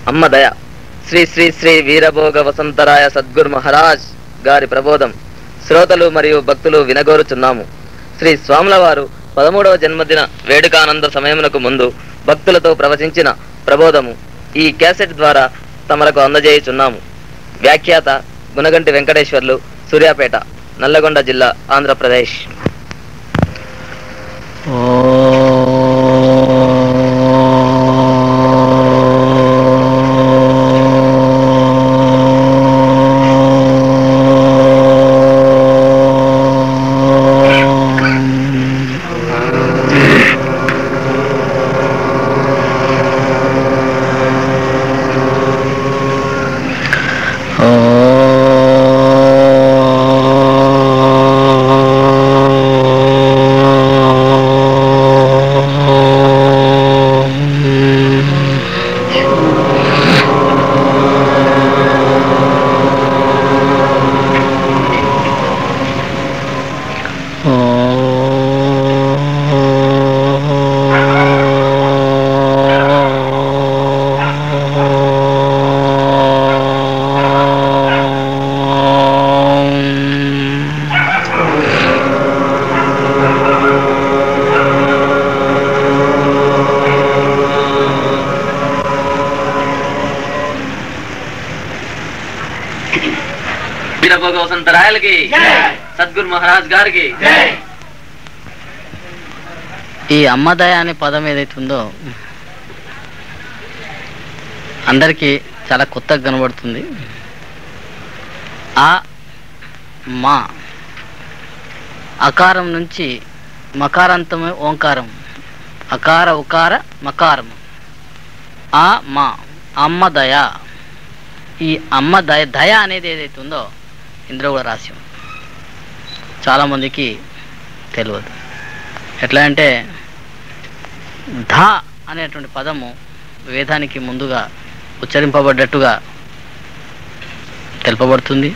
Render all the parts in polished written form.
అమ్మ దయ శ్రీ శ్రీ శ్రీ వీరభోగ వసంతరాయ సద్గురు మహారాజ్ గారి ప్రబోధం శ్రోతలు మరియు భక్తులు వినగోరుచున్నాము. శ్రీ స్వాముల వారు 13వ జన్మదిన వేడుకానంద సమయమునకు ముందు భక్తులతో ప్రవచించిన ప్రబోధము ఈ క్యాసెట్ ద్వారా తమరకు అందజేయుచున్నాము. వ్యాఖ్యాత గుణగంటి వెంకటేశ్వర్లు, సూర్యాపేట, నల్లగొండ జిల్లా, ఆంధ్రప్రదేశ్. వీరభోగ వసంతరాయలకి, సద్గురు మహారాజ్ గారికి. ఈ అమ్మదయ అనే పదం ఏదైతుందో అందరికీ చాలా కొత్తగా కనబడుతుంది. ఆ మా అకారం నుంచి మకారాంతమే ఓంకారం, అకార ఉకార మకారం. ఆ మా అమ్మదయ. ఈ అమ్మ దయ, దయ అనేది ఏదైతుందో ఇందులో కూడా రాసి ఉంది. చాలామందికి తెలియదు. ఎట్లా అంటే ధ అనేటువంటి పదము వేదానికి ముందుగా ఉచ్చరింపబడ్డట్టుగా తెలుపబడుతుంది,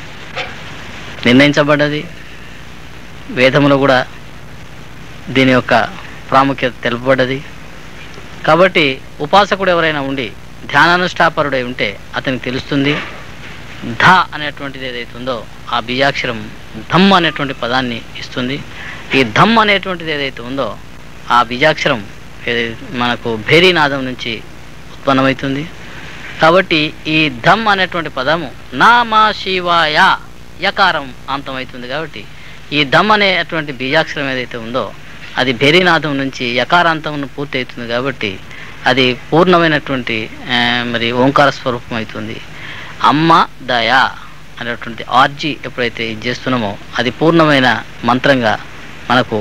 నిర్ణయించబడ్డది. వేదములో కూడా దీని యొక్క ప్రాముఖ్యత తెలుపబడ్డది. కాబట్టి ఉపాసకుడు ఎవరైనా ఉండి ధ్యానానుష్ఠాపరుడై ఉంటే అతనికి తెలుస్తుంది. ధ అనేటువంటిది ఏదైతుందో ఆ బీజాక్షరం ధమ్ అనేటువంటి పదాన్ని ఇస్తుంది. ఈ ధమ్ అనేటువంటిది ఏదైతే ఉందో ఆ బీజాక్షరం మనకు భేరీనాదం నుంచి ఉత్పన్నమవుతుంది. కాబట్టి ఈ ధమ్ అనేటువంటి పదము నామా శివాయ యకారం అంతమవుతుంది. కాబట్టి ఈ ధమ్ అనేటువంటి బీజాక్షరం ఏదైతే ఉందో అది భేరీనాదం నుంచి యకారాంతం పూర్తి అవుతుంది. కాబట్టి అది పూర్ణమైనటువంటి మరి ఓంకార స్వరూపం అవుతుంది. అమ్మ దయ అనేటువంటి ఆర్జీ ఎప్పుడైతే ఇది చేస్తున్నామో అది పూర్ణమైన మంత్రంగా మనకు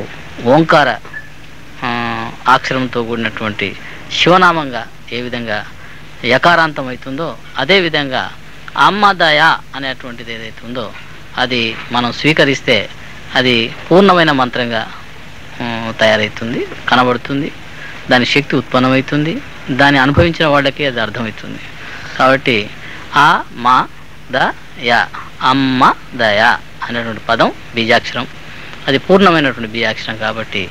ఓంకార అక్షరంతో కూడినటువంటి శివనామంగా ఏ విధంగా యకారాంతం అవుతుందో అదేవిధంగా అమ్మ దయ అనేటువంటిది ఏదైతే ఉందో అది మనం స్వీకరిస్తే అది పూర్ణమైన మంత్రంగా తయారవుతుంది, కనబడుతుంది. దాని శక్తి ఉత్పన్నమవుతుంది. దాన్ని అనుభవించిన వాళ్ళకి అది అర్థమవుతుంది. కాబట్టి ఆ మా దయ, అమ్మ దయ అనేటువంటి పదం బీజాక్షరం, అది పూర్ణమైనటువంటి బీజాక్షరం. కాబట్టి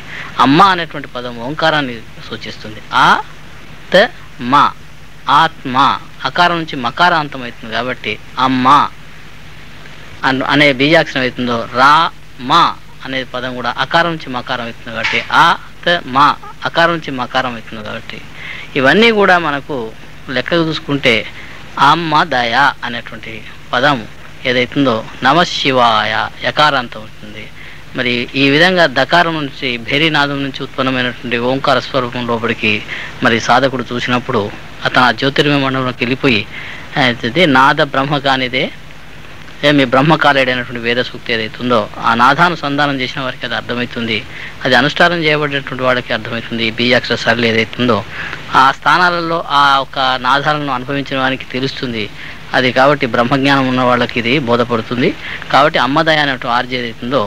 అమ్మ అనేటువంటి పదం ఓంకారాన్ని సూచిస్తుంది. ఆ త మా ఆత్మ అకారం నుంచి మకారాంతం అవుతుంది. కాబట్టి అమ్మ అనే బీజాక్షరం అవుతుందో రా మా అనే పదం కూడా అకారం నుంచి మకారం అవుతుంది. కాబట్టి ఆ త మా అకారం నుంచి మకారం అవుతుంది. కాబట్టి ఇవన్నీ కూడా మనకు లెక్కకు చూసుకుంటే అమ్మ దయ అనేటువంటి పదం ఏదైతుందో నమశివాయ యకారాంతం అవుతుంది. మరి ఈ విధంగా దకారం నుంచి భేరీనాదం నుంచి ఉత్పన్నమైనటువంటి ఓంకార స్వరూపం లోపలికి మరి సాధకుడు చూసినప్పుడు అతను ఆ జ్యోతిర్మయ మండలంలోకి వెళ్ళిపోయి నాద బ్రహ్మ కానిదే మీ బ్రహ్మకాలేడైనటువంటి వేద సూక్తి ఏదైతుందో ఆ నాదానుసంధానం చేసిన వారికి అది అర్థమవుతుంది. అది అనుష్ఠానం చేయబడినటువంటి వాడికి అర్థమవుతుంది. ఈ బీజాక్షర సరళి ఏదైతుందో ఆ స్థానాలలో ఆ యొక్క నాదాలను అనుభవించిన వారికి తెలుస్తుంది అది. కాబట్టి బ్రహ్మజ్ఞానం ఉన్న వాళ్ళకి ఇది బోధపడుతుంది. కాబట్టి అమ్మ దయ అనేటువంటి ఆర్జీ ఏదైతుందో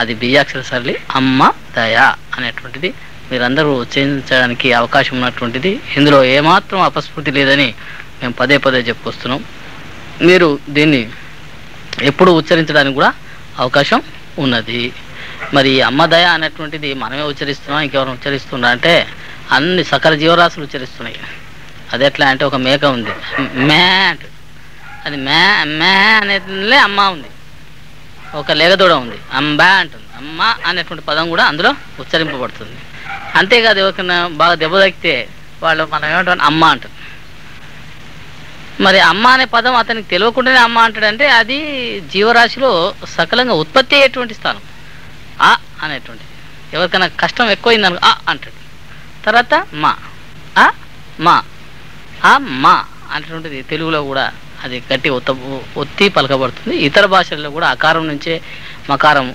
అది బీజాక్షర సరళి అమ్మ దయ అనేటువంటిది మీరందరూ ఉచ్చరించడానికి అవకాశం ఉన్నటువంటిది. ఇందులో ఏమాత్రం అపస్ఫృతి లేదని మేము పదే పదే చెప్పుకొస్తున్నాం. మీరు దీన్ని ఎప్పుడు ఉచ్చరించడానికి కూడా అవకాశం ఉన్నది. మరి అమ్మ దయ అనేటువంటిది మనమే ఉచ్చరిస్తున్నాం, ఇంకెవరైనా ఉచ్చరిస్తున్నా అంటే అన్ని సకల జీవరాశులు ఉచ్చరిస్తున్నాయి. అది ఎట్లా అంటే ఒక మేక ఉంది, మే అంట, అది మే మే అనేటిలే అమ్మ ఉంది. ఒక లేగదూడ ఉంది, అంబా అంటుంది. అమ్మ అనేటువంటి పదం కూడా అందులో ఉచ్చరింపబడుతుంది. అంతేకాదు ఎవరికైనా బాగా దెబ్బ తగ్గితే వాళ్ళు మనం ఏమంటాం అమ్మ అంటారు. మరి అమ్మ అనే పదం అతనికి తెలియకుండానే అమ్మ అంటాడంటే అది జీవరాశిలో సకలంగా ఉత్పత్తి అయ్యేటువంటి స్థానం. ఆ అనేటువంటి ఎవరికైనా కష్టం ఎక్కువైందనుకో ఆ అంటాడు. తర్వాత మా ఆ మా ఆ మా అనేటువంటిది తెలుగులో కూడా అది గట్టి ఒత్తి పలకబడుతుంది. ఇతర భాషల్లో కూడా అకారం నుంచే మకారం,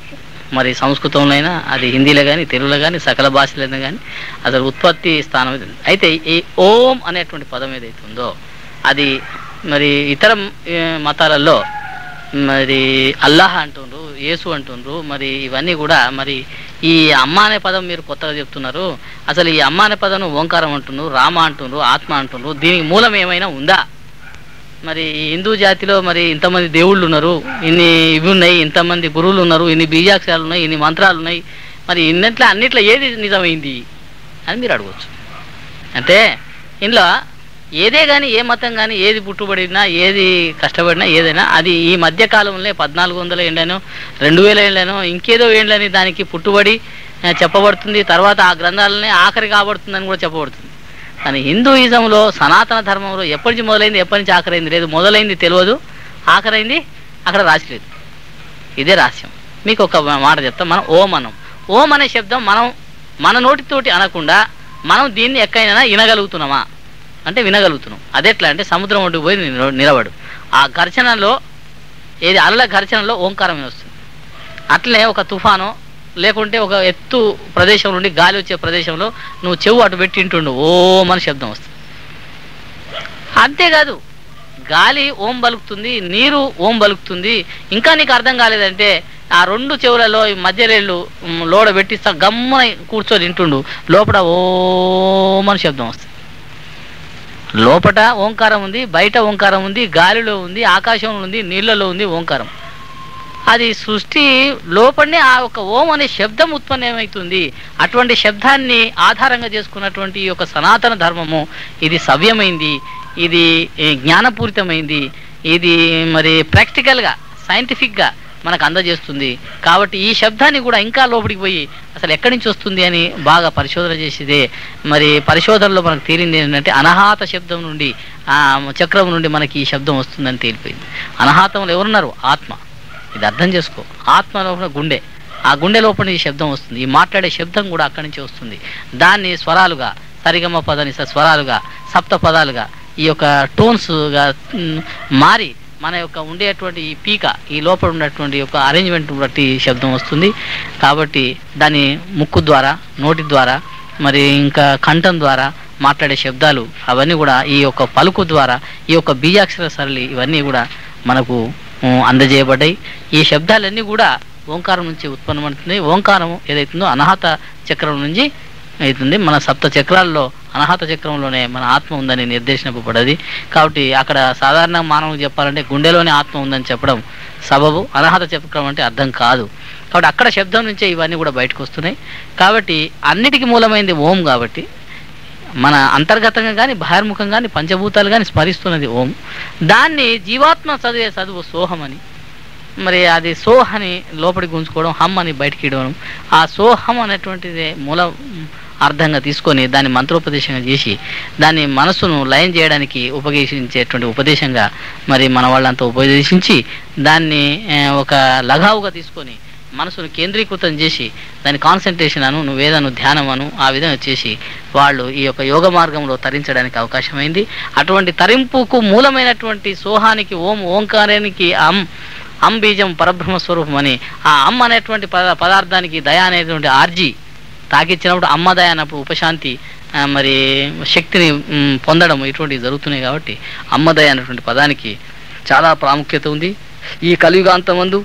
మరి సంస్కృతంలో అయినా అది హిందీలో కానీ తెలుగులో కానీ సకల భాషలైనా కానీ అసలు ఉత్పత్తి స్థానం అయితే ఈ ఓం అనేటువంటి పదం ఏదైతే ఉందో అది మరి ఇతర మతాలలో మరి అల్లాహ్ అంటుండ్రు, యేసు అంటుండ్రు. మరి ఇవన్నీ కూడా మరి ఈ అమ్మ అనే పదం మీరు కొత్తగా చెప్తున్నారు. అసలు ఈ అమ్మ అనే పదం ఓంకారం అంటున్నారు, రామ అంటుండ్రు, ఆత్మ అంటుండ్రు. దీనికి మూలం ఏమైనా ఉందా? మరి హిందూ జాతిలో మరి ఇంతమంది దేవుళ్ళు ఉన్నారు, ఇన్ని ఇవి ఉన్నాయి, ఇంతమంది గురువులు ఉన్నారు, ఇన్ని బీజాక్షరాలు ఉన్నాయి, ఇన్ని మంత్రాలు ఉన్నాయి, మరి అన్నిట్లో ఏది నిజమైంది అని మీరు అడగవచ్చు. అంటే ఇంట్లో ఏదే కానీ ఏ మతం కానీ ఏది పుట్టుబడినా ఏది కష్టపడినా ఏదైనా అది ఈ మధ్యకాలంలో 1400 ఏళ్ళనో 2000 ఏళ్ళనో ఇంకేదో ఏళ్ళని దానికి పుట్టుబడి చెప్పబడుతుంది. తర్వాత ఆ గ్రంథాలనే ఆఖరి కాబడుతుందని కూడా చెప్పబడుతుంది. కానీ హిందూయిజంలో సనాతన ధర్మంలో ఎప్పటి నుంచి మొదలైంది, ఎప్పటి నుంచి ఆఖరైంది లేదు. మొదలైంది తెలియదు, ఆఖరైంది అక్కడ రాసిలేదు. ఇదే రహస్యం. మీకు ఒక మాట చెప్తాం. మనం ఓం అనే శబ్దం మనం మన నోటితోటి అనకుండా మనం దీన్ని ఎక్కడైనా వినగలుగుతున్నామా అంటే వినగలుగుతున్నాం. అదెట్లా అంటే సముద్రం ఒడ్డుకు పోయి నిలబడు, ఆ ఘర్షణలో ఏది అలల ఘర్షణలో ఓంకారం వస్తుంది. అట్లనే ఒక తుఫాను లేకుంటే ఒక ఎత్తు ప్రదేశం నుండి గాలి వచ్చే ప్రదేశంలో నువ్వు చెవు అటు పెట్టి వింటుండు ఓం అని శబ్దం వస్తుంది. అంతేకాదు గాలి ఓం బలుకుతుంది, నీరు ఓం బలుకుతుంది. ఇంకా నీకు అర్థం కాలేదంటే ఆ రెండు చెవులలో మధ్యరేళ్ళు లోడ పెట్టిస్తా గమ్మున కూర్చొని వింటుండు, లోపల ఓం అని శబ్దం వస్తుంది. లోపట ఓంకారం ఉంది, బయట ఓంకారం ఉంది, గాలిలో ఉంది, ఆకాశంలో ఉంది, నీళ్లలో ఉంది ఓంకారం. అది సృష్టి లోపలనే ఆ ఒక ఓం అనే శబ్దం ఉత్పన్నమవుతుంది. అటువంటి శబ్దాన్ని ఆధారంగా చేసుకున్నటువంటి ఈ యొక్క సనాతన ధర్మము ఇది సవ్యమైంది, ఇది జ్ఞానపూరితమైంది, ఇది మరి ప్రాక్టికల్గా సైంటిఫిక్గా మనకు అందజేస్తుంది. కాబట్టి ఈ శబ్దాన్ని కూడా ఇంకా లోపలికి పోయి అసలు ఎక్కడి నుంచి వస్తుంది అని బాగా పరిశోధన చేసేదే. మరి పరిశోధనలో మనకు తేలింది ఏంటంటే అనాహత శబ్దం నుండి చక్రం నుండి మనకి ఈ శబ్దం వస్తుందని తేలిపోయింది. అనాహతంలో ఎవరున్నారు? ఆత్మ. ఇది అర్థం చేసుకో. ఆత్మ లోపల గుండె, ఆ గుండె లోపల ఈ శబ్దం వస్తుంది. ఈ మాట్లాడే శబ్దం కూడా అక్కడి నుంచి వస్తుంది. దాన్ని స్వరాలుగా సరిగమ పదని స్వరాలుగా సప్త పదాలుగా ఈ యొక్క టోన్స్గా మారి మన యొక్క ఉండేటువంటి ఈ పీక ఈ లోపల ఉన్నటువంటి యొక్క అరేంజ్మెంట్ బట్టి శబ్దం వస్తుంది. కాబట్టి దాని ముక్కు ద్వారా, నోటి ద్వారా, మరి ఇంకా కంఠం ద్వారా మాట్లాడే శబ్దాలు అవన్నీ కూడా ఈ యొక్క పలుకు ద్వారా, ఈ యొక్క బీజాక్షర సరళి ఇవన్నీ కూడా మనకు అందజేయబడ్డాయి. ఈ శబ్దాలన్నీ కూడా ఓంకారం నుంచి ఉత్పన్నమవుతుంది. ఓంకారం ఏదైతుందో అనాహత చక్రం నుంచి అవుతుంది. మన సప్త చక్రాల్లో అనాహత చక్రంలోనే మన ఆత్మ ఉందని నిర్దేశింపబడ్డది. కాబట్టి అక్కడ సాధారణ మానవులకు చెప్పాలంటే గుండెలోనే ఆత్మ ఉందని చెప్పడం సబబు. అనాహత చక్రం అంటే అర్థం కాదు. కాబట్టి అక్కడ శబ్దం నుంచే ఇవన్నీ కూడా బయటకు వస్తున్నాయి. కాబట్టి అన్నిటికీ మూలమైంది ఓం. కాబట్టి మన అంతర్గతంగా కానీ బహిర్ముఖంగా కానీ పంచభూతాలు కానీ స్మరిస్తున్నది ఓం. దాన్ని జీవాత్మ చదివే చదువు సోహం అని, మరి అది సోహ్ అని లోపలికి గుంజుకోవడం, హమ్ అని బయటికి ఇవ్వడం. ఆ సోహం అనేటువంటిది మూల అర్థంగా తీసుకొని దాన్ని మంత్రోపదేశంగా చేసి దాన్ని మనసును లయం చేయడానికి ఉపదేశించేటువంటి ఉపదేశంగా మరి మన వాళ్ళంతా ఉపదేశించి దాన్ని ఒక లఘావుగా తీసుకొని మనసును కేంద్రీకృతం చేసి దాని కాన్సన్ట్రేషన్ అను, నువ్వేదను ధ్యానం అను, ఆ విధంగా చేసి వాళ్ళు ఈ యొక్క యోగ మార్గంలో తరించడానికి అవకాశమైంది. అటువంటి తరింపుకు మూలమైనటువంటి సోహానికి ఓంకారానికి అం బీజం పరబ్రహ్మ స్వరూపం అని, ఆ అమ్ అనేటువంటి పదార్థానికి దయ అనేటువంటి ఆర్జీ తాకిచ్చినప్పుడు అమ్మ దయ అన్నప్పుడు ఉపశాంతి మరి శక్తిని పొందడం ఇటువంటివి జరుగుతున్నాయి. కాబట్టి అమ్మదయ అనేటువంటి పదానికి చాలా ప్రాముఖ్యత ఉంది. ఈ కలియుగాంతమందు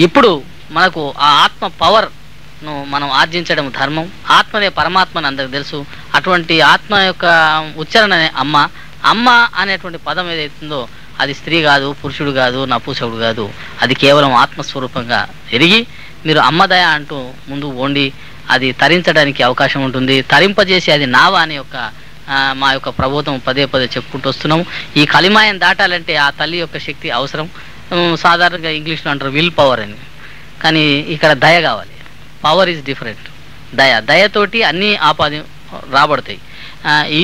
ఇప్పుడు మనకు ఆ ఆత్మ పవర్ను మనం ఆర్జించడం ధర్మం. ఆత్మనే పరమాత్మని అందరికి తెలుసు. అటువంటి ఆత్మ యొక్క ఉచ్చారణనే అమ్మ. అమ్మ అనేటువంటి పదం ఏదైతుందో అది స్త్రీ కాదు, పురుషుడు కాదు, నపుంసకుడు కాదు. అది కేవలం ఆత్మస్వరూపంగా ఎరిగి మీరు అమ్మదయ అంటూ ముందు పోండి. అది తరించడానికి అవకాశం ఉంటుంది. తరింపజేసి అది నావా అనే యొక్క మా యొక్క ప్రబోధం పదే పదే చెప్పుకుంటూ వస్తున్నాము. ఈ కలిమాయం దాటాలంటే ఆ తల్లి యొక్క శక్తి అవసరం. సాధారణంగా ఇంగ్లీష్లో అంటారు విల్ పవర్ అని, కానీ ఇక్కడ దయ కావాలి. Power is different. దయతోటి అన్నీ ఆపాది రాబడతాయి. ఈ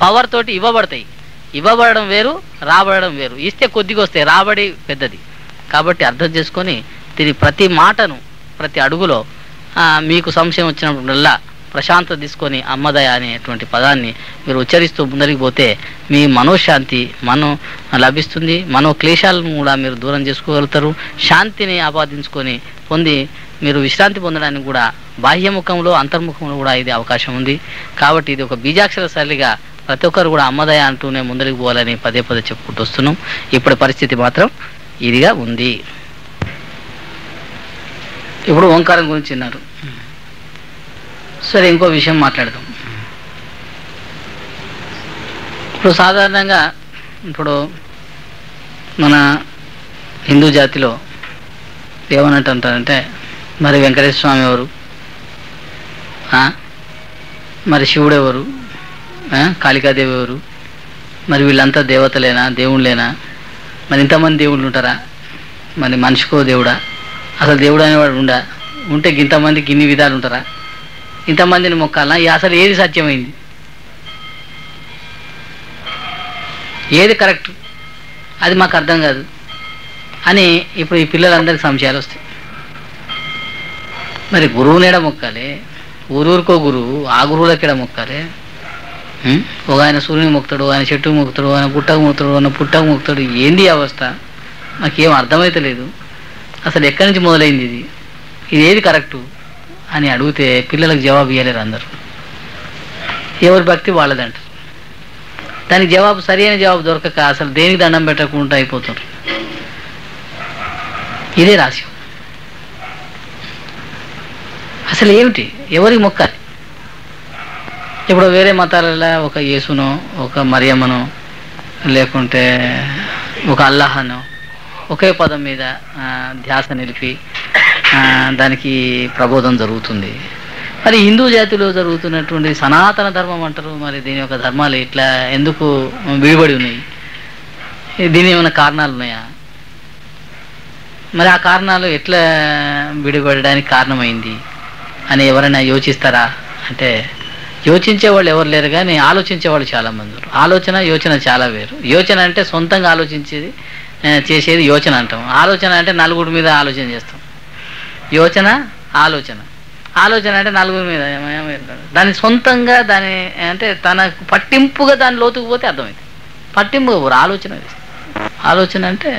పవర్ తోటి ఇవ్వబడతాయి. ఇవ్వబడడం వేరు, రాబడడం వేరు. ఇస్తే కొద్దిగా వస్తాయి, రాబడి పెద్దది. కాబట్టి అర్థం చేసుకొని దీని ప్రతి మాటను ప్రతి అడుగులో మీకు సంశయం వచ్చినప్పుడల్లా ప్రశాంతత తీసుకొని అమ్మదయ అనేటువంటి పదాన్ని మీరు ఉచ్చరిస్తూ ముందరికి పోతే మీ మనోశాంతి లభిస్తుంది. మనో క్లేశాలను కూడా మీరు దూరం చేసుకోగలుగుతారు. శాంతిని ఆపాదించుకొని పొంది మీరు విశ్రాంతి పొందడానికి కూడా బాహ్యముఖంలో అంతర్ముఖంలో కూడా ఇది అవకాశం ఉంది. కాబట్టి ఇది ఒక బీజాక్షర శైలిగా ప్రతి ఒక్కరు కూడా అమ్మదయ అంటూనే ముందరికి పోవాలని పదే పదే చెప్పుకుంటూ వస్తున్నాం. ఇప్పుడు పరిస్థితి మాత్రం ఇదిగా ఉంది. ఇప్పుడు ఓంకారం గురించి విన్నారు. సరే, ఇంకో విషయం మాట్లాడదాం. ఇప్పుడు సాధారణంగా ఇప్పుడు మన హిందూ జాతిలో ఏమనంటారంటే మరి వెంకటేశ్వర స్వామి ఎవరు, మరి శివుడు ఎవరు, కాళికాదేవి ఎవరు, మరి వీళ్ళంతా దేవతలేనా, దేవుళ్ళేనా, మరి ఇంతమంది దేవుళ్ళు ఉంటారా, మరి మనిషికో దేవుడా, అసలు దేవుడు అనేవాడు ఉంటే ఇంతమందికి ఇన్ని విధాలు ఉంటారా, ఇంతమందిని మొక్కాలనా, అసలు ఏది సత్యమైంది, ఏది కరెక్ట్, అది మాకు అర్థం కాదు అని ఇప్పుడు ఈ పిల్లలందరికీ సంశయాలు వస్తాయి. మరి గురువుని ఎడ మొక్కాలి, ఊరూరుకో గురువు, ఆ గురువులకి ఎడ మొక్కాలి. ఒక ఆయన సూర్యుని మొక్కుతాడు, ఆయన చెట్టుకు మొక్కుతాడు, ఆయన పుట్టకు మొక్కుతాడు, ఆయన పుట్టకు మొక్కుతాడు. ఏంది అవస్థ, నాకేం అర్థమైతే లేదు. అసలు ఎక్కడి నుంచి మొదలైంది ఇది ఏది కరెక్టు అని అడిగితే పిల్లలకు జవాబు ఇవ్వలేరు అందరూ. ఎవరి భక్తి వాళ్ళదంటారు. దానికి జవాబు సరైన జవాబు దొరకక అసలు దేనికి దండం పెట్టకుండా అయిపోతారు. ఇదే రహస్యం. అసలు ఏమిటి, ఎవరికి మొక్కాలి? ఇప్పుడు వేరే మతాలలో ఒక యేసునో, ఒక మరియమ్మనో, లేకుంటే ఒక అల్లాహనో ఒకే పదం మీద ధ్యాస నిలిపి దానికి ప్రబోధం జరుగుతుంది. మరి హిందూ జాతిలో జరుగుతున్నటువంటి సనాతన ధర్మం అంటారు. మరి దీని యొక్క ధర్మాలు ఇట్లా ఎందుకు విడిపడి ఉన్నాయి? దీని ఏమైనా కారణాలు ఉన్నాయా? మరి ఆ కారణాలు ఎట్లా విడిపడడానికి కారణమైంది అని ఎవరైనా యోచిస్తారా అంటే యోచించే వాళ్ళు ఎవరు లేరు, కానీ ఆలోచించే వాళ్ళు చాలామంది ఉన్నారు. యోచన చాలా వేరు. యోచన అంటే సొంతంగా ఆలోచించేది చేసేది యోచన అంటాం. ఆలోచన అంటే నలుగురి మీద ఆలోచన చేస్తాం. ఆలోచన అంటే నలుగురి మీద దాన్ని సొంతంగా దాని అంటే తనకు పట్టింపుగా దాని లోతుకు పోతే అర్థమైంది. పట్టింపు ఆలోచన అంటే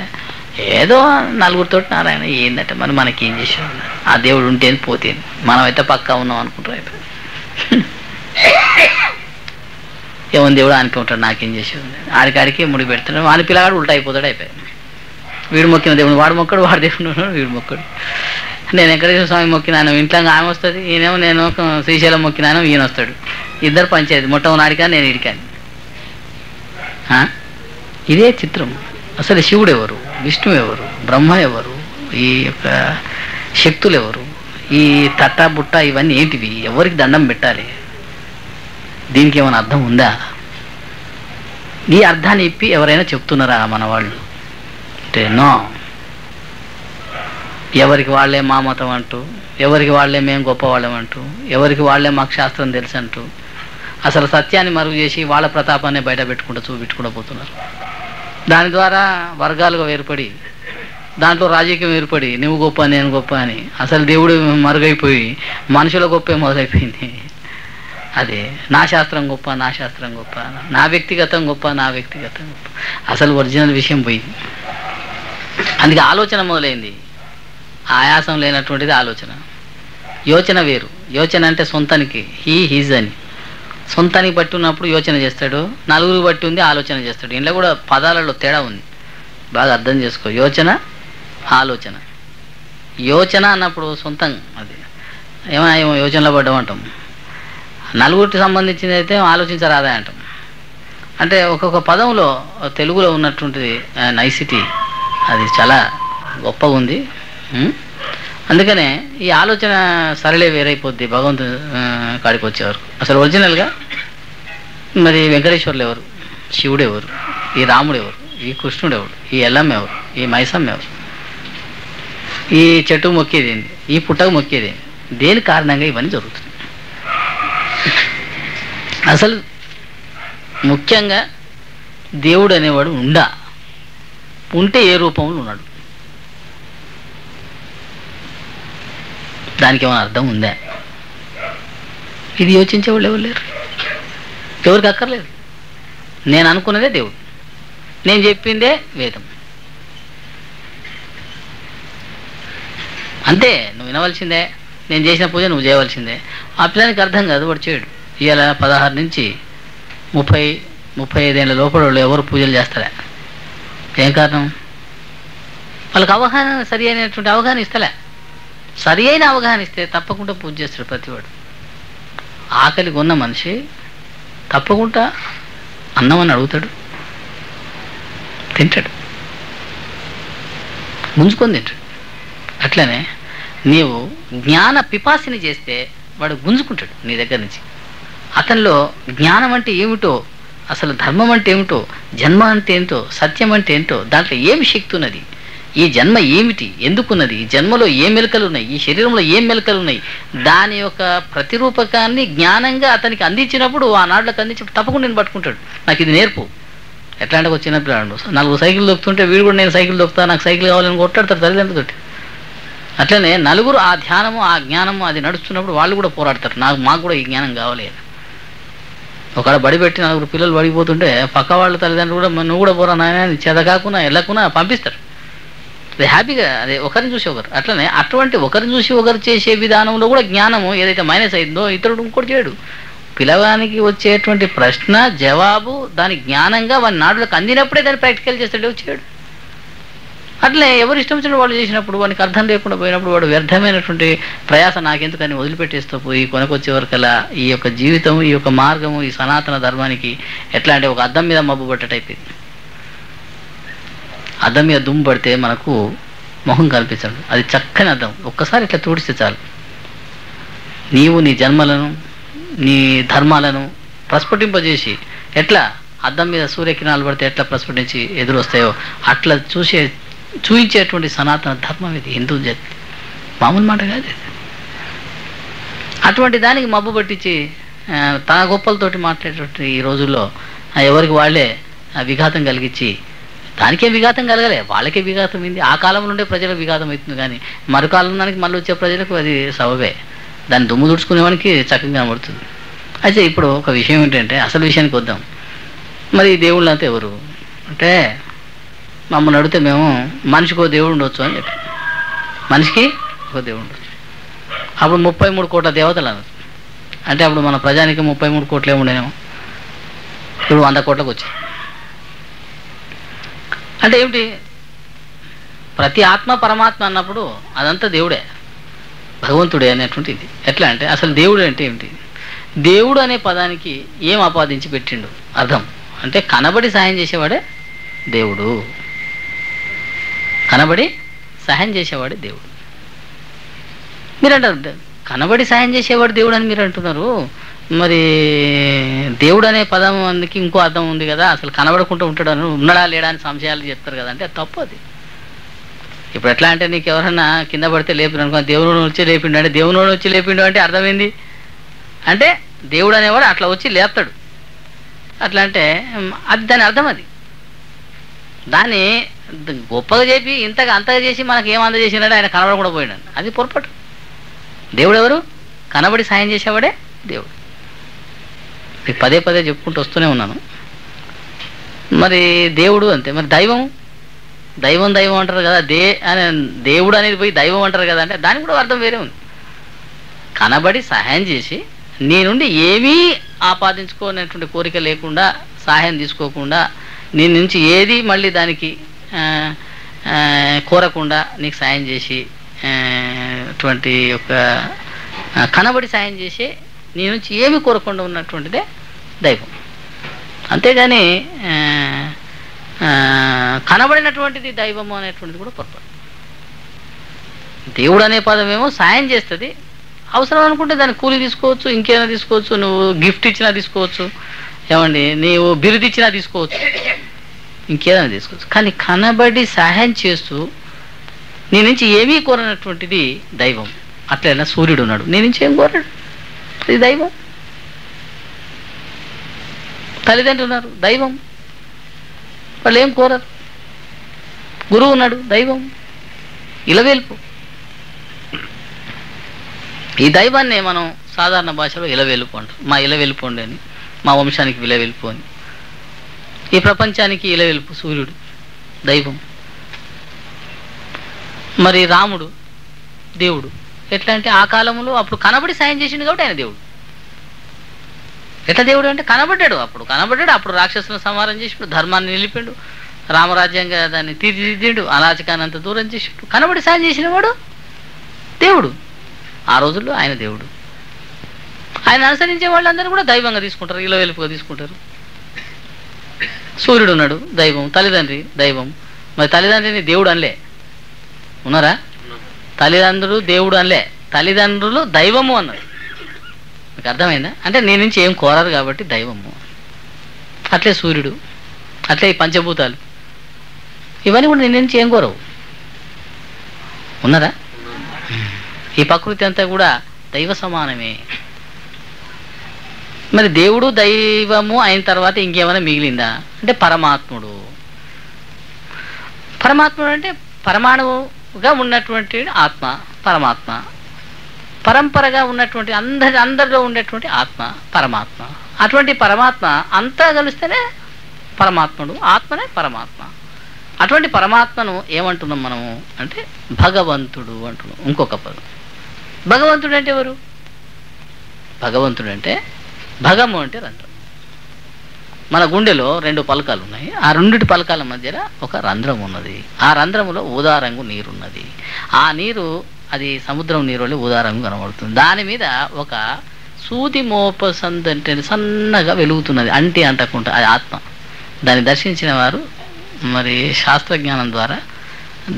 ఏదో నలుగురితో నారాయణ ఏంటంటే మరి మనకి ఏం చేసాం, ఆ దేవుడు ఉంటేది పోతేది, మనమైతే పక్కా ఉన్నాం అనుకుంటారు. అయిపోయింది. ఏమని దేవుడు ఆనికి ఉంటాడు, నాకేం చేసేది, ఆడికాడికి ముడి పెడుతున్నాడు, వాని పిల్లగాడు ఉల్టా అయిపోతాడు. అయిపోయింది. వీడు మొక్కిన దేవుడు వాడు మొక్కడు, వాడు దేవుడు వీడు మొక్కడు. నేను వెంకటేశ్వర స్వామి మొక్కినాను, ఇంట్లో ఆమె వస్తుంది, ఈయనేమో నేను శ్రీశైలం మొక్కినాను, ఈయన వస్తాడు. ఇద్దరు పంచాయతీ, మొట్టమొదటికా నేను ఇడికాను. ఇదే చిత్రం. అసలు శివుడు ఎవరు, విష్ణువు ఎవరు, బ్రహ్మ ఎవరు, ఈ యొక్క శక్తులు ఎవరు, ఈ తట్ట బుట్ట ఇవన్నీ ఏంటివి, ఎవరికి దండం పెట్టాలి, దీనికి ఏమైనా అర్థం ఉందా? ఈ అర్థాన్ని ఇప్పి ఎవరైనా చెప్తున్నారా మన వాళ్ళు అంటే నో. ఎవరికి వాళ్ళే మా మతం అంటూ, ఎవరికి వాళ్ళే మేము గొప్పవాళ్ళం అంటూ, ఎవరికి వాళ్ళే మాకు శాస్త్రం తెలుసు అంటూ అసలు సత్యాన్ని మరుగు చేసి వాళ్ళ ప్రతాపాన్ని బయట చూపెట్టుకుంటూ పోతున్నారు. దాని ద్వారా వర్గాలుగా ఏర్పడి, దాంట్లో రాజకీయం ఏర్పడి నువ్వు గొప్ప నేను గొప్ప అని అసలు దేవుడు మరుగైపోయి మనుషుల గొప్పే మొదలైపోయింది. అదే నా శాస్త్రం గొప్ప, నా వ్యక్తిగతం గొప్ప, అసలు ఒరిజినల్ విషయం పోయింది. అందుకే ఆలోచన మొదలైంది. ఆయాసం లేనటువంటిది ఆలోచన. యోచన వేరు. యోచన అంటే సొంతానికి హీజ్ అని సొంతానికి బట్టి ఉన్నప్పుడు యోచన చేస్తాడు, నలుగురు బట్టి ఉంది ఆలోచన చేస్తాడు. ఇంట్లో కూడా పదాలలో తేడా ఉంది, బాగా అర్థం చేసుకో. ఆలోచన యోచన అన్నప్పుడు సొంతం, అది ఏమో యోచనలో పడ్డామంటాం. నలుగురికి సంబంధించింది అయితే ఆలోచించరాదా అంటాం. అంటే ఒక్కొక్క పదంలో తెలుగులో ఉన్నటువంటిది నైసిటీ అది చాలా గొప్పగా ఉంది. అందుకనే ఈ ఆలోచన సరళే వేరైపోద్ది భగవంతుడు కాడికి వచ్చేవారు. అసలు ఒరిజినల్గా మరి వెంకటేశ్వర్లు ఎవరు, శివుడు ఎవరు, ఈ రాముడు ఎవరు, ఈ కృష్ణుడు ఎవరు, ఈ ఎల్లమ్మ ఎవరు, ఈ మైసమ్మ ఎవరు, ఈ చెట్టుకు మొక్కేది ఏంటి, ఈ పుట్టకు మొక్కేది ఏంటి, దేని కారణంగా ఇవన్నీ జరుగుతున్నాయి. అసలు ముఖ్యంగా దేవుడు అనేవాడు ఉంటే ఏ రూపంలో ఉన్నాడు, దానికి ఏమైనా అర్థం ఉందా? ఇది యోచించేవాళ్ళు ఎవరు లేరు, ఎవరికి అక్కర్లేదు. నేను అనుకున్నదే దేవుడు, నేను చెప్పిందే వేదం, అంతే. నువ్వు వినవలసిందే, నేను చేసిన పూజ నువ్వు చేయవలసిందే. ఆ పిల్లానికి అర్థం కాదు, వాడు చేయడు. ఇవాళ 16 నుంచి 30-35 ఏళ్ళ లోపల వాళ్ళు ఎవరు పూజలు చేస్తారా? ఏం కారణం? వాళ్ళకి అవగాహన, సరి అయినటువంటి అవగాహన ఇస్తలే. సరి అయిన అవగాహన ఇస్తే తప్పకుండా పూజ చేస్తాడు ప్రతివాడు. ఆకలిగా ఉన్న మనిషి తప్పకుండా అన్నం అని అడుగుతాడు, తింటాడు, గుంజుకొని తింటాడు. అట్లనే నీవు జ్ఞాన పిపాసిని చేస్తే వాడు గుంజుకుంటాడు నీ దగ్గర నుంచి. అతనిలో జ్ఞానం అంటే ఏమిటో, అసలు ధర్మం అంటే ఏమిటో, జన్మ అంటే ఏంటో, సత్యం అంటే ఏంటో, దాంట్లో ఏమి శక్తి ఉన్నది, ఈ జన్మ ఏమిటి, ఎందుకున్నది, ఈ జన్మలో ఏ మెలకలు ఉన్నాయి, ఈ శరీరంలో ఏ మెలకలు ఉన్నాయి, దాని యొక్క ప్రతిరూపకాన్ని జ్ఞానంగా అతనికి అందించినప్పుడు, ఆ నాడులకు అందించినప్పుడు తప్పకుండా నేను పట్టుకుంటాడు. నాకు ఇది నేర్పు. ఎట్లా అంటే ఒక చిన్నపిల్లాడు 4 సైకిల్ దొక్కుతుంటే వీడు కూడా నేను సైకిల్ దొక్కుతా, నాకు సైకిల్ కావాలని కొట్టాడతారు తల్లిదండ్రులతోటి. అట్లనే నలుగురు ఆ ధ్యానము, ఆ జ్ఞానము అది నడుస్తున్నప్పుడు వాళ్ళు కూడా పోరాడతారు, మాకు కూడా ఈ జ్ఞానం కావాలి. ఒకడ బడి పెట్టి 4 పిల్లలు బడిపోతుంటే పక్క వాళ్ళ తల్లిదండ్రులు కూడా నువ్వు కూడా పోరా నాయన, చేత కాకుండా వెళ్ళకున్నా పంపిస్తారు. అది హ్యాపీగా, అదే ఒకరిని చూసి ఒకరు. అట్లనే అటువంటి ఒకరిని చూసి ఒకరు చేసే విధానంలో కూడా జ్ఞానము ఏదైతే మైనస్ అయిందో ఇతరుడు ఇంకోటి చేయడు. పిల్లవానికి వచ్చేటువంటి ప్రశ్న జవాబు దాని జ్ఞానంగా వాని నాడులకు అందినప్పుడే దాన్ని ప్రాక్టికల్ చేస్తాడు, చేయడు. అట్లే ఎవరు ఇష్టం వచ్చిన వాళ్ళు చేసినప్పుడు వానికి అర్థం లేకుండా పోయినప్పుడు వాడు వ్యర్థమైనటువంటి ప్రయాస నాకెందుకని వదిలిపెట్టేస్తూ పోయి కొనకొచ్చే వరకల్లా ఈ యొక్క జీవితం, ఈ యొక్క మార్గము, ఈ సనాతన ధర్మానికి ఎట్లా అంటే ఒక అద్దం మీద మబ్బు పట్టేట అయిపోయింది. అద్దం మీద దుమ్ము పడితే మనకు మొహం కనిపించదు, అది చక్కని అద్దం. ఒక్కసారి ఇట్లా తుడిస్తే చాలు, నీవు నీ జన్మలను, నీ ధర్మాలను ప్రస్ఫుటింపజేసి ఎట్లా అద్దం మీద సూర్యకిరణాలు పడితే ఎట్లా ప్రస్ఫుటించి ఎదురొస్తాయో అట్లా చూయించేటువంటి సనాతన ధర్మం ఇది, హిందూ జాతి. మామూలు మాట కాదు. అటువంటి దానికి మబ్బు పట్టించి తన గొప్పలతోటి మాట్లాడేటువంటి ఈ రోజుల్లో ఎవరికి వాళ్ళే విఘాతం కలిగించి, దానికేం విఘాతం కలగలే, వాళ్ళకే విఘాతం అయింది. ఆ కాలం నుండే ప్రజలకు విఘాతం అవుతుంది, కానీ మరుకాలం దానికి మళ్ళీ వచ్చే ప్రజలకు అది సబబే. దాన్ని దుమ్ము దుడుచుకునేవానికి చక్కగా కనబడుతుంది. అయితే ఇప్పుడు ఒక విషయం ఏంటంటే, అసలు విషయానికి వద్దాం. మరి దేవుళ్ళు అంతా ఎవరు అంటే, మమ్మల్ని అడిగితే మేము మనిషికి ఒక దేవుడు ఉండొచ్చు అని చెప్పి, మనిషికి ఒక దేవుడు ఉండొచ్చు. అప్పుడు 33 కోట్ల దేవతలు అన్నారు. అంటే అప్పుడు మన ప్రజానికి 33 కోట్లు ఏముండేనేమో, ఇప్పుడు 100 కోట్లకు వచ్చాయి. అంటే ఏమిటి? ప్రతి ఆత్మ పరమాత్మ అన్నప్పుడు అదంతా దేవుడే, భగవంతుడే అనేటువంటి ఇది. ఎట్లా అంటే అసలు దేవుడు అంటే ఏమిటి? దేవుడు అనే పదానికి ఏం ఆపాదించి పెట్టిండు అర్థం అంటే, కనబడి సహాయం చేసేవాడే దేవుడు, కనబడి సహాయం చేసేవాడే దేవుడు. మీరు అంటారు కనబడి సహాయం చేసేవాడు దేవుడు అని మీరు అంటున్నారు, మరి దేవుడు అనే పదం అందుకు ఇంకో అర్థం ఉంది కదా, అసలు కనబడకుండా ఉంటాడు అని, ఉన్నాడా లేడా అని సంశయాలు చెప్తారు కదా. అంటే తప్పు అది. ఇప్పుడు ఎట్లా అంటే, నీకు ఎవరన్నా కింద పడితే లేపిన అనుకో, దేవుడు వచ్చి లేపిండు అంటే, దేవుడు వచ్చి లేపిండు అంటే అర్థమైంది అంటే దేవుడు అనేవాడు అట్లా వచ్చి లేపుతాడు. అట్లా అంటే అది దాని అర్థం. అది దాన్ని గొప్పగా చెప్పి అంతగా చేసి మనకి ఏం అందజేసినాడు, ఆయన కనబడకుండా పోయినాడు, అది పొరపాటు. దేవుడు ఎవరు? కనబడి సాయం చేసేవాడే దేవుడు. మీకు పదే పదే చెప్పుకుంటూ వస్తూనే ఉన్నాను. మరి దేవుడు అంతే. మరి దైవం అంటారు కదా, దేవుడు అనేది పోయి దైవం అంటారు కదా అంటే, దానికి కూడా అర్థం వేరే ఉంది. కనబడి సహాయం చేసి నీ నుండి ఏమీ ఆపాదించుకోనటువంటి కోరిక లేకుండా, సహాయం తీసుకోకుండా, నీ నుంచి ఏది మళ్ళీ దానికి కోరకుండా నీకు సాయం చేసి అటువంటి యొక్క కనబడి సాయం చేసి నీ నుంచి ఏమి కోరకుండా ఉన్నటువంటిదే దైవం. అంతేగాని కనబడినటువంటిది దైవము అనేటువంటిది కూడా పొరపాటు. దేవుడు అనే పదం ఏమో సాయం చేస్తుంది, అవసరం అనుకుంటే దాన్ని కూలి తీసుకోవచ్చు, ఇంకేమైనా తీసుకోవచ్చు, నువ్వు గిఫ్ట్ ఇచ్చినా తీసుకోవచ్చు, ఏమండి నీవు బిరుదు ఇచ్చినా తీసుకోవచ్చు, ఇంకేదైనా తీసుకోవచ్చు. కానీ కనబడి సహాయం చేస్తూ నీ నుంచి ఏమీ కోరనటువంటిది దైవం. అట్లయినా సూర్యుడు ఉన్నాడు, నీ నుంచి ఏం కోరాడు, అది దైవం. తల్లిదండ్రులు ఉన్నారు, దైవం, వాళ్ళు ఏం కోరరు. గురువు ఉన్నాడు, దైవం, ఇలవేల్పు. ఈ దైవాన్ని మనం సాధారణ భాషలో ఇలవేల్పు అంటాం. మా ఇలవేల్పు అండి అని, మా వంశానికి ఇలవేల్పు అని. ఈ ప్రపంచానికి ఇలవేల్పు సూర్యుడు, దైవం. మరి రాముడు దేవుడు. ఎట్లా అంటే ఆ కాలంలో అప్పుడు కనబడి సాయం చేసిండు కాబట్టి ఆయన దేవుడు. ఎట్లా దేవుడు అంటే కనబడ్డాడు, అప్పుడు రాక్షసులను సంహారం చేసిండు, ధర్మాన్ని నిలిపిండు, రామరాజ్యంగా దాన్ని తీర్చిదిద్దిండు, అరాచకాన్ని అంత దూరం చేసిండు. కనబడి సాయం చేసిన వాడు దేవుడు. ఆ రోజుల్లో ఆయన దేవుడు. ఆయన అనుసరించే వాళ్ళందరూ కూడా దైవంగా తీసుకుంటారు, ఇలవేల్పుగా తీసుకుంటారు. సూర్యుడు ఉన్నాడు, దైవం. తల్లిదండ్రి దైవం. మరి తల్లిదండ్రిని దేవుడు అనలే, ఉన్నారా? తల్లిదండ్రులు దేవుడు అనలే, తల్లిదండ్రులు దైవము అన్నారు. మీకు అర్థమైందా? అంటే నీ నుంచి ఏం కోరారు కాబట్టి దైవము. అట్లే సూర్యుడు, అట్లే ఈ పంచభూతాలు, ఇవన్నీ కూడా నీ నుంచి ఏం కోరవు, ఉన్నారా? ఈ ప్రకృతి అంతా కూడా దైవ సమానమే. మరి దేవుడు దైవము అయిన తర్వాత ఇంకేమైనా మిగిలిందా అంటే పరమాత్ముడు. పరమాత్ముడు అంటే పరమాణువుగా ఉన్నటువంటి ఆత్మ పరమాత్మ, పరంపరగా ఉన్నటువంటి అందరిలో ఉండేటువంటి ఆత్మ పరమాత్మ. అటువంటి పరమాత్మ అంతా కలిస్తేనే పరమాత్ముడు, ఆత్మనే పరమాత్మ. అటువంటి పరమాత్మను ఏమంటున్నాం మనము అంటే భగవంతుడు అంటున్నాం. ఇంకొక పదం భగవంతుడు అంటే ఎవరు? భగవంతుడు అంటే భగము అంటే రంధ్రం. మన గుండెలో 2 పలకాలు ఉన్నాయి, ఆ 2 పలకాల మధ్యలో ఒక రంధ్రం ఉన్నది. ఆ రంధ్రములో ఊదా రంగు నీరున్నది. ఆ నీరు అది సముద్రం నీరు వల్ల ఊదా రంగు కనబడుతుంది. దాని మీద ఒక సూది మోపసందంటే సన్నగా వెలుగుతున్నది, అంటి అంటకుండా. అది ఆత్మ. దాన్ని దర్శించిన వారు మరి శాస్త్రజ్ఞానం ద్వారా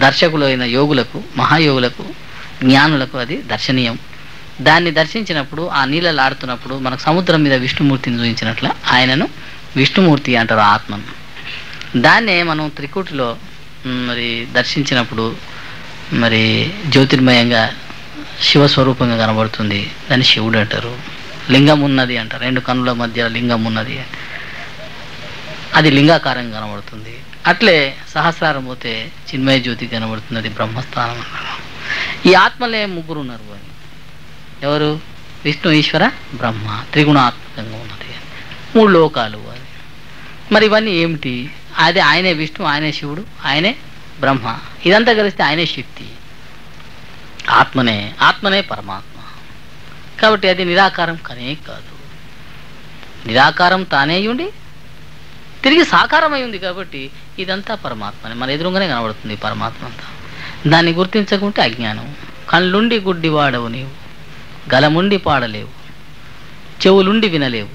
దర్శకులు అయిన యోగులకు, మహాయోగులకు, జ్ఞానులకు అది దర్శనీయం. దాన్ని దర్శించినప్పుడు ఆ నీళ్ళలో ఆడుతున్నప్పుడు మనకు సముద్రం మీద విష్ణుమూర్తిని చూపించినట్ల ఆయనను విష్ణుమూర్తి అంటారు ఆత్మను. దాన్నే మనం త్రికూటిలో మరి దర్శించినప్పుడు మరి జ్యోతిర్మయంగా శివస్వరూపంగా కనబడుతుంది. దాన్ని శివుడు అంటారు. లింగం ఉన్నది అంటారు, 2 కన్నుల మధ్య లింగం ఉన్నది, అది లింగాకారంగా కనబడుతుంది. అట్లే సహస్రారం పోతే చిన్మయ జ్యోతి కనబడుతుంది, అది బ్రహ్మస్థానం అన్నారు. ఈ ఆత్మలే 3 ఉన్నారు. ఎవరు? విష్ణు, ఈశ్వర, బ్రహ్మ. త్రిగుణాత్మకంగా ఉన్నది, 3 లోకాలు అది. మరి ఇవన్నీ ఏమిటి? అది ఆయనే విష్ణు, ఆయనే శివుడు, ఆయనే బ్రహ్మ. ఇదంతా కలిస్తే ఆయనే శక్తి. ఆత్మనే పరమాత్మ. కాబట్టి అది నిరాకారం కనే కాదు. నిరాకారం తానే ఉండి తిరిగి సాకారమై ఉంది కాబట్టి ఇదంతా పరమాత్మనే. మన ఎదురుగానే కనబడుతుంది పరమాత్మ అంతా. దాన్ని గుర్తించకుంటే అజ్ఞానం. కళ్ళుండి గుడ్డివాడవు నీవు, గలముండి పాడలేవు, చెవులుండి వినలేవు.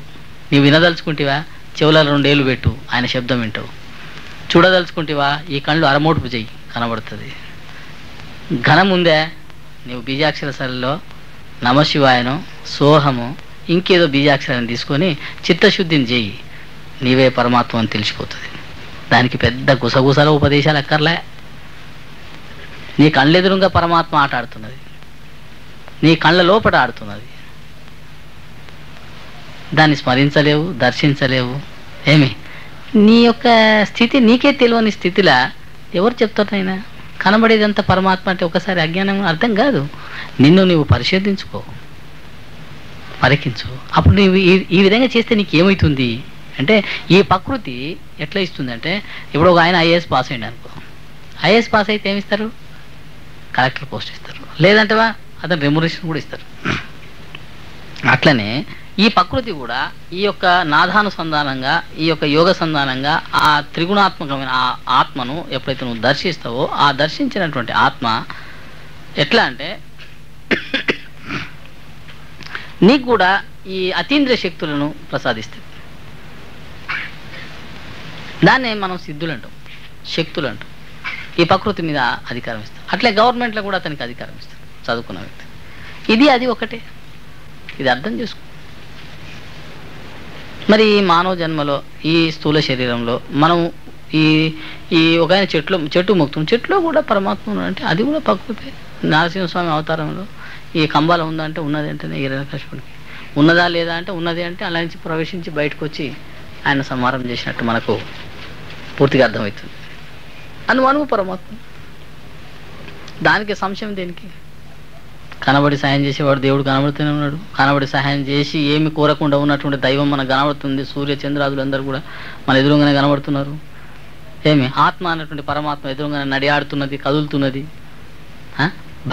నీవు వినదలుచుకుంటేవా చెవుల 2 ఏళ్ళు పెట్టు, ఆయన శబ్దం వింటావు. చూడదలుచుకుంటేవా ఈ కళ్ళు అరమోటుపు చెయ్యి, కనబడుతుంది. ఘనం ఉందే, నీవు బీజాక్షర శైలిలో నమశివాయను, సోహము, ఇంకేదో బీజాక్షరాన్ని తీసుకొని చిత్తశుద్ధిని చెయ్యి, నీవే పరమాత్మ అని తెలిసిపోతుంది. దానికి పెద్ద గుసగుసల ఉపదేశాలు అక్కర్లే. నీ కళ్ళెదురుగా పరమాత్మ ఆట ఆడుతున్నది, నీ కళ్ళ లోపట ఆడుతున్నది. దాన్ని స్మరించలేవు, దర్శించలేవు. ఏమి నీ యొక్క స్థితి నీకే తెలియని స్థితిలా ఎవరు చెప్తారైనా? కనబడేదంతా పరమాత్మ అంటే ఒకసారి అజ్ఞానం అర్థం కాదు. నిన్ను నీవు పరిశోధించుకో, పరికించు. అప్పుడు నువ్వు ఈ విధంగా చేస్తే నీకేమవుతుంది అంటే, ఈ ప్రకృతి ఎట్లా ఇస్తుంది అంటే, ఇప్పుడు ఒక ఆయన ఐఏఎస్ పాస్ అయ్యింది అనుకో, ఐఏఎస్ పాస్ అయితే ఏమిస్తారు? కలెక్టర్ పోస్ట్ ఇస్తారు, లేదంటవా అతను రెమ్యునరేషన్ కూడా ఇస్తారు. అట్లనే ఈ ప్రకృతి కూడా ఈ యొక్క నాదానుసంధానంగా, ఈ యొక్క యోగ సంధానంగా ఆ త్రిగుణాత్మకమైన ఆ ఆత్మను ఎప్పుడైతే నువ్వు దర్శిస్తావో, ఆ దర్శించినటువంటి ఆత్మ ఎట్లా అంటే నీకు కూడా ఈ అతీంద్రియ శక్తులను ప్రసాదిస్తుంది. దాన్నే మనం సిద్ధులు అంటాం, శక్తులు అంటాం. ఈ ప్రకృతి మీద అధికారం ఇస్తాం. అట్లే గవర్నమెంట్లో కూడా అతనికి అధికారం ఇస్తారు, చదువుకున్న వ్యక్తి. ఇది అది ఒకటే, ఇది అర్థం చేసుకో. మరి ఈ మానవ జన్మలో ఈ స్థూల శరీరంలో మనం ఈ ఈ ఒక ఆయన చెట్టు మొక్కుతుంది, చెట్టులో కూడా పరమాత్మ అంటే అది కూడా ప్రకృతి. నరసింహస్వామి అవతారంలో ఈ కంబాల ఉందంటే ఉన్నది అంటేనే హిరణ్యకశిపుడికి, ఉన్నదా లేదా అంటే ఉన్నది అంటే అలా నుంచి ప్రవేశించి బయటకు వచ్చి ఆయన సంహారం చేసినట్టు మనకు పూర్తిగా అర్థమవుతుంది. అనుమానము పరమాత్మ, దానికి సంశయం దేనికి? కనబడి సహాయం చేసేవాడు దేవుడు కనబడుతూనే ఉన్నాడు. కనబడి సహాయం చేసి ఏమి కోరకుండా ఉన్నటువంటి దైవం మనకు కనబడుతుంది. సూర్య చంద్రాదులు అందరూ కూడా మన ఎదురుగానే కనబడుతున్నారు. ఏమి ఆత్మ అన్నటువంటి పరమాత్మ ఎదురుగానే నడియాడుతున్నది, కదులుతున్నది.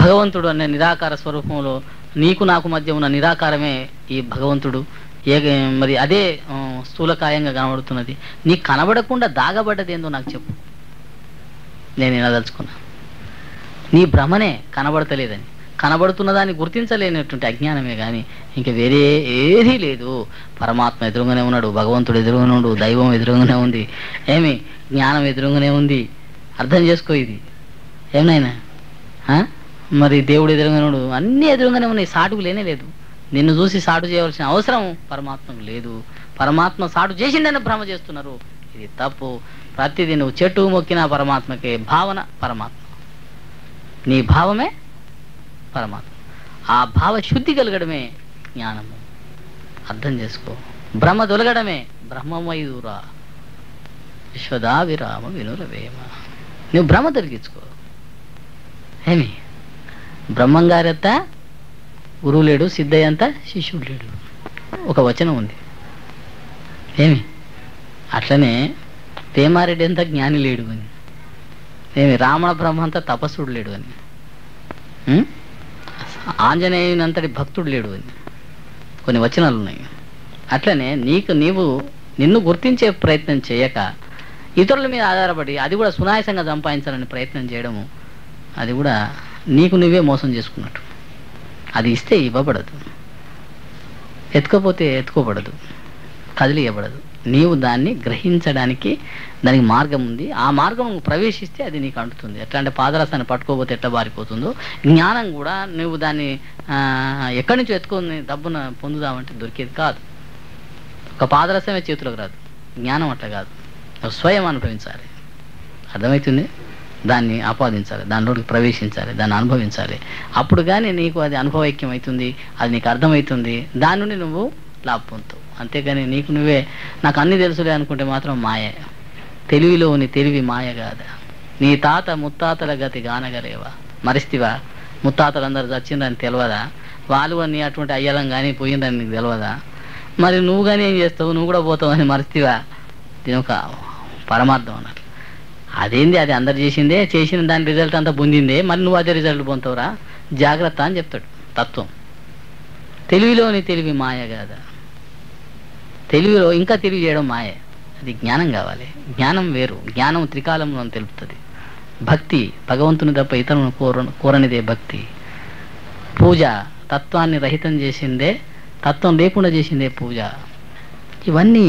భగవంతుడు అనే నిరాకార స్వరూపంలో నీకు నాకు మధ్య ఉన్న నిరాకారమే ఈ భగవంతుడు. మరి అదే స్థూలకాయంగా కనబడుతున్నది. నీకు కనబడకుండా దాగబడ్డది ఏందో నాకు చెప్పు, నేను వినదలుచుకున్నా. నీ భ్రమనే కనబడతలేదని, కనబడుతున్న దాన్ని గుర్తించలేనటువంటి అజ్ఞానమే కానీ ఇంకా వేరే ఏదీ లేదు. పరమాత్మ ఎదురుగానే ఉన్నాడు, భగవంతుడు ఎదురుగానే ఉన్నాడు, దైవం ఎదురుగానే ఉంది, ఏమి జ్ఞానం ఎదురుగానే ఉంది. అర్థం చేసుకో ఇది. ఏమైనా మరి దేవుడు ఎదురుగానే ఉన్నాడు, అన్నీ ఎదురుగానే ఉన్నాయి, సాటుకు లేనే లేదు. నిన్ను చూసి సాటు చేయవలసిన అవసరం పరమాత్మకు లేదు. పరమాత్మ సాటు చేసిందని భ్రమ చేస్తున్నారు, ఇది తప్పు. ప్రతిదీ నువ్వు చెట్టు మొక్కిన పరమాత్మకే, భావన పరమాత్మ, నీ భావమే పరమాత్మ. ఆ భావ శుద్ధి కలగడమే జ్ఞానము. అర్థం చేసుకో. బ్రహ్మ తొలగడమే బ్రహ్మమయూరా విశ్వదా విరామ వినురవేమ. నువ్వు భ్రమ తొలగించుకో. ఏమి బ్రహ్మంగారంతా గురువు లేడు, సిద్ధయ్య అంతా శిష్యుడు లేడు, ఒక వచనం ఉంది. ఏమి అట్లనే పేమారెడ్డి అంతా జ్ఞాని లేడు అని, ఏమి రావణ బ్రహ్మ అంతా తపస్సుడు లేడు అని, ఆంజనేయునంతటి భక్తుడు లేడు అని కొన్ని వచనాలు ఉన్నాయి. అట్లనే నిన్ను గుర్తించే ప్రయత్నం చేయక ఇతరుల మీద ఆధారపడి అది కూడా సునాయాసంగా సంపాదించాలని ప్రయత్నం చేయడము, అది కూడా నీకు నువ్వే మోసం చేసుకున్నట్టు. అది ఇస్తే ఇవ్వబడదు, ఎత్తుకోపోతే ఎత్తుకోబడదు, కదిలియబడదు. నీవు దాన్ని గ్రహించడానికి దానికి మార్గం ఉంది. ఆ మార్గం ప్రవేశిస్తే అది నీకు అంటుతుంది. ఎట్లా అంటే పాదరసాన్ని పట్టుకోపోతే ఎట్లా బారిపోతుందో, జ్ఞానం కూడా నువ్వు దాన్ని ఎక్కడి నుంచో ఎత్తుకొని డబ్బున పొందుదామంటే దొరికేది కాదు. ఒక పాదరసమే చేతులకు రాదు, జ్ఞానం అట్లా కాదు, స్వయం అనుభవించాలి. అర్థమవుతుంది? దాన్ని ఆపాదించాలి, దానిలోకి ప్రవేశించాలి, దాన్ని అనుభవించాలి. అప్పుడు కానీ నీకు అది అనుభవైక్యం అవుతుంది, అది నీకు అర్థమవుతుంది, దాని నుండి నువ్వు లాభం పొందుతావు. అంతేగాని నీకు నువ్వే నాకు అన్ని తెలుసులే అనుకుంటే మాత్రం మాయ. తెలివిలోని తెలివి మాయ కాదా? నీ తాత ముత్తాతల గతి గానగలేవా? మరిస్తివా? ముత్తాతలందరూ చచ్చిందని తెలియదా? వాళ్ళు నీ అటువంటి అయ్యలం కానీ పోయిందని నీకు తెలియదా? మరి నువ్వు కానీ ఏం చేస్తావు? నువ్వు కూడా పోతావు అని మరిస్తివా? దీని ఒక పరమార్థం అన్నట్లు. అదేంది, అది అందరు చేసిందే, చేసిన దాని రిజల్ట్ అంతా పొందిందే, మరి నువ్వు అదే రిజల్ట్ పొందుతావురా? జాగ్రత్త అని చెప్తాడు తత్వం. తెలివిలోని తెలివి మాయ కాదా? తెలివిలో ఇంకా తెలివి చేయడం మాయ. అది జ్ఞానం కావాలి. జ్ఞానం వేరు. జ్ఞానం త్రికాలంలో తెలుపుతుంది. భక్తి భగవంతుని తప్ప ఇతరులను కోరనిదే భక్తి. పూజ తత్వాన్ని రహితం చేసిందే, తత్వం లేకుండా చేసిందే పూజ. ఇవన్నీ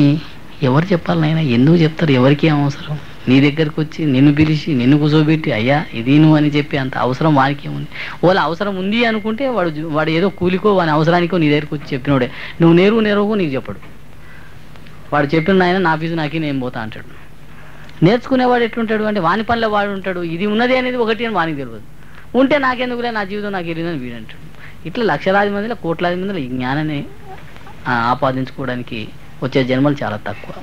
ఎవరు చెప్పాలనైనా, ఎందుకు చెప్తారు? ఎవరికి అవసరం? నీ దగ్గరకు వచ్చి నిన్ను పిలిచి నిన్ను కూర్చోబెట్టి అయ్యా ఇది నువ్వు అని చెప్పి అంత అవసరం వానికి ఏముంది? వాళ్ళ అవసరం ఉంది అనుకుంటే వాడు ఏదో కూలికో వాని అవసరానికో నీ దగ్గరకు వచ్చి చెప్పినోడే. నువ్వు నేర్వకో నీకు చెప్పడు. వాడు చెప్పిన ఆయన నా ఫీజు నాకే నేను పోతా అంటాడు. నేర్చుకునేవాడు ఎట్లుంటాడు అంటే వాని పనిలో వాడు ఉంటాడు. ఇది ఉన్నది అనేది ఒకటి అని వానికి తెలియదు. ఉంటే నాకెందుకులే, నా జీవితం నాకు వెళ్ళిందని వీడు అంటాడు. ఇట్లా లక్షలాది మందిలో కోట్లాది మందిలో ఈ జ్ఞానాన్ని ఆపాదించుకోవడానికి వచ్చే జన్మలు చాలా తక్కువ.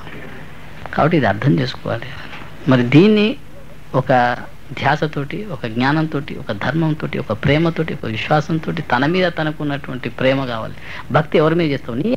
కాబట్టి ఇది అర్థం చేసుకోవాలి. మరి దీన్ని ఒక ధ్యాసతోటి, ఒక జ్ఞానంతో, ఒక ధర్మంతో, ఒక ప్రేమతోటి, ఒక విశ్వాసంతో, తన మీద తనకున్నటువంటి ప్రేమ కావాలి. భక్తి ఎవరి మీద చేస్తావు? నీ